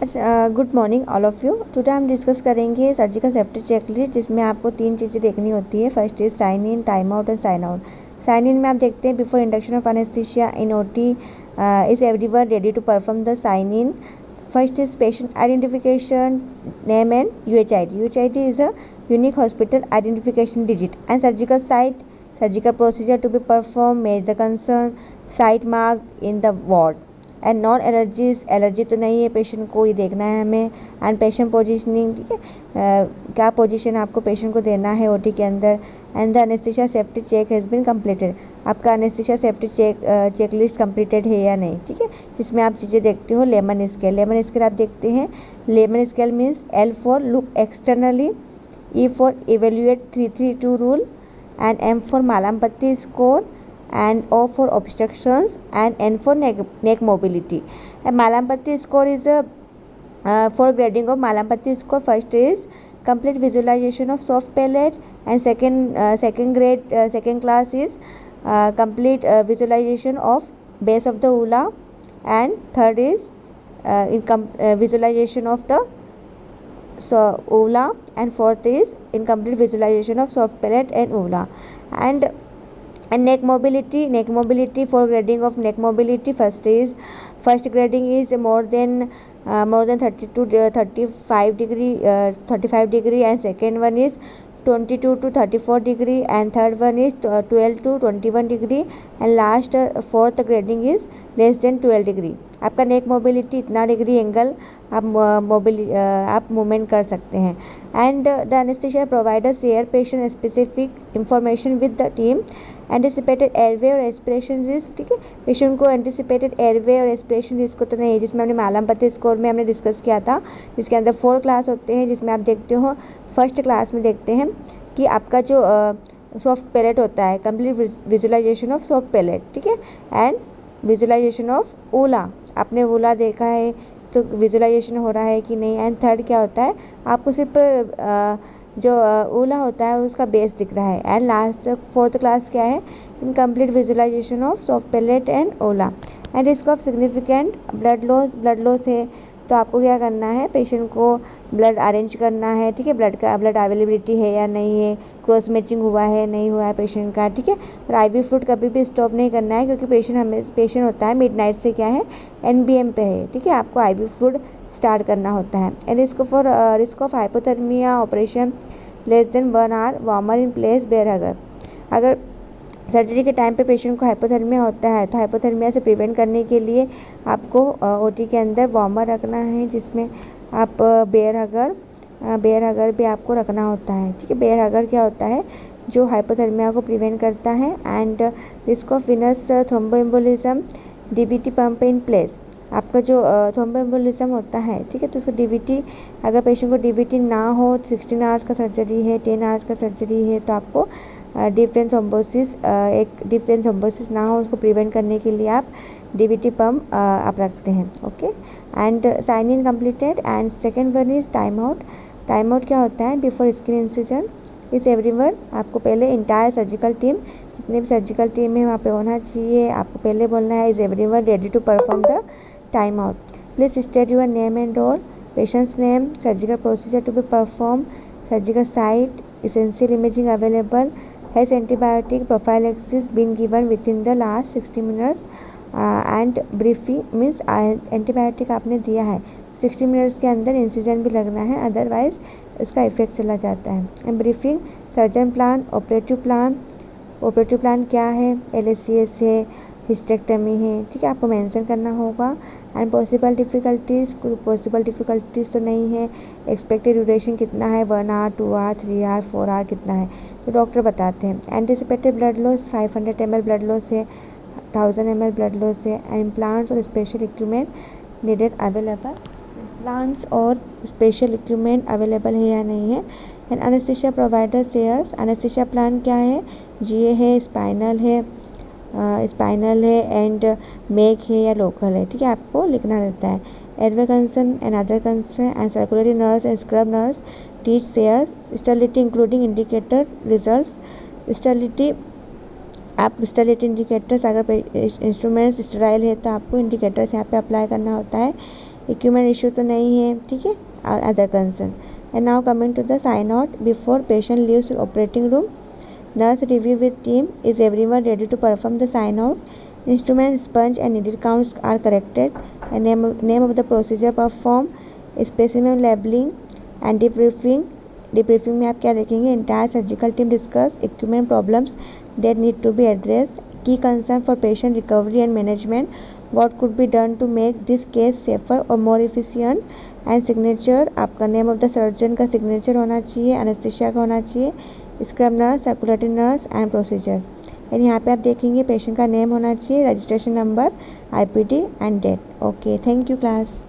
Good morning all of you. Today हम discuss करेंगे surgical safety checklist, जिसमें आपको 3 चीज़ें देखनी होती है। First is sign in, time out and sign out. Sign in में आप देखते हैं before induction of anaesthesia in OT is everyone ready to perform the sign in. First is patient identification, name and UHID. UHID is a unique hospital identification digit. And surgical site, surgical procedure to be performed, match the concern, site marked in the ward. And non allergies, allergy तो नहीं है patient को, ये देखना है हमें। And patient positioning, ठीक है, क्या पोजीशन आपको पेशेंट को देना है ओटी के अंदर। And the anaesthesia safety check has been completed, आपका anaesthesia safety check list completed है या नहीं, ठीक है। जिसमें आप चीज़ें देखते हो लेमन स्केल। लेमन स्केल आप देखते हैं, lemon scale means L for look externally, E for evaluate 332 rule, and M for Mallampati score, and O for obstructions, and N for neck mobility. And Malampati score is a for grading of Malampati score. First is complete visualization of soft palate, and second grade second class is complete visualization of base of the ula, and third is visualization of the ula, and fourth is incomplete visualization of soft palate and ula. And neck mobility for grading of neck mobility, first grading is more than 30 to 35 degree, and second one is 22 to 34 degree, and third one is 12 to 21 degree, and last fourth grading is less than 12 degree. आपका नेक mobility इतना degree angle आप movement कर सकते हैं। And the anaesthesia provider share patient specific information with the team. Anticipated airway और aspiration risk, ठीक है, patient को एंटिसिपेटेड एयरवे और एस्पिरेशन रिस्क तो नहीं है, जिसमें हमने मालाम्पति स्कोर में हमने डिस्कस किया था, जिसके अंदर 4 क्लास होते हैं, जिसमें आप देखते हो फर्स्ट क्लास में देखते हैं कि आपका जो सॉफ्ट पैलेट होता है, complete visualisation of soft palate, ठीक है, एंड विजुअलाइजेशन ऑफ ऊला, आपने ऊला देखा है तो विजुअलाइजेशन हो रहा है कि नहीं। एंड थर्ड क्या होता है, आपको सिर्फ जो ऊला होता है उसका बेस दिख रहा है। एंड लास्ट फोर्थ क्लास क्या है, incomplete visualisation of soft palate and uvula. And risk of significant blood loss है, तो आपको क्या करना है, पेशेंट को ब्लड अरेंज करना है, ठीक है, ब्लड अवेलेबिलिटी है या नहीं है, क्रॉस मैचिंग हुआ है नहीं हुआ है पेशेंट का, ठीक है। और IV फ्लूइड कभी भी स्टॉप नहीं करना है, क्योंकि पेशेंट होता है मिडनाइट से क्या है NBM पे है, ठीक है, आपको IV फ्लूइड स्टार्ट करना होता है। And risk of hypothermia operation less than 1 hour, warmer in place Bair Hugger. अगर सर्जरी के टाइम पे पेशेंट को हाइपोथर्मिया होता है, तो हाइपोथर्मिया से प्रिवेंट करने के लिए आपको ओटी के अंदर वार्मर रखना है, जिसमें आप बेयर हगर भी आपको रखना होता है, ठीक है। बेयर हगर क्या होता है, जो हाइपोथर्मिया को प्रिवेंट करता है। And risk of Venus thromboembolism, DVT pump in place, आपका जो थ्रोम्बोएम्बोलिज्म होता है, ठीक है, तो उसको DVT, अगर पेशेंट को DVT ना हो, 16 आवर्स का सर्जरी है, 10 आवर्स का सर्जरी है, तो आपको डीप वेन थ्रोम्बोसिस ना हो, उसको प्रिवेंट करने के लिए आप DVT पम्प आप रखते हैं, okay. And sign in completed. And second one is time out. Time out क्या होता है, before skin incision is everyone, आपको पहले इंटायर सर्जिकल टीम, जितने भी सर्जिकल टीम है वहाँ पे होना चाहिए, आपको पहले बोलना है is everyone ready to perform the time out. Please state your name and role, patient's name, surgical procedure to be perform, surgical site, essential imaging available, has antibiotic prophylaxis been given within the last 60 minutes, and briefing means antibiotic आपने दिया है 60 minutes के अंदर incision भी लगना है, otherwise उसका effect चला जाता है। And briefing, surgeon plan, operative plan क्या है, LACS है, हिस्टेक्टमी है, ठीक है, आपको मेंशन करना होगा। एंड पॉसिबल डिफ़िकल्टीज़ तो नहीं है, एक्सपेक्टेड ड्यूरेशन कितना है, 1 आवर, 2 आवर, 3 आवर, 4 आवर कितना है, तो डॉक्टर बताते हैं। Anticipated blood loss 500 ml blood loss है, 1000 ml ब्लड लॉस है। एंड इम्प्लांट्स और special equipment needed available, implants और स्पेशल इक्विपमेंट अवेलेबल है या नहीं है। And anaesthesia provider shares, anaesthesia plan क्या है, GA है, स्पाइनल है, एंड मेक है या लोकल है, ठीक है, आपको लिखना रहता है। Airway concern and other concern and circulatory nurse and scrub nurse teach shares. Sterility including indicator results, sterility आप स्टेरिलिटी इंडिकेटर्स, अगर इंस्ट्रूमेंट्स स्टेराइल है तो आपको इंडिकेटर्स यहाँ पे अप्लाई करना होता है। इक्विपमेंट इशू तो नहीं है, ठीक है, और other concern. And now coming to the sign out before patient leaves operating room. Nurse review with team. Is everyone ready to perform the sign out? Instrument, sponge and needle counts are corrected. And name of the procedure performed. Specimen labeling and debriefing. Debriefing में आप क्या देखेंगे? Entire surgical team discuss equipment problems that need to be addressed. Key concern for patient recovery and management. What could be done to make this case safer or more efficient? And signature, आपका name of the surgeon का signature होना चाहिए, anaesthesia का होना चाहिए, scrub nurse, circulating nurse and procedure. And यहाँ पे आप देखेंगे पेशेंट का नेम होना चाहिए, registration number, IPD and date. Okay, thank you class.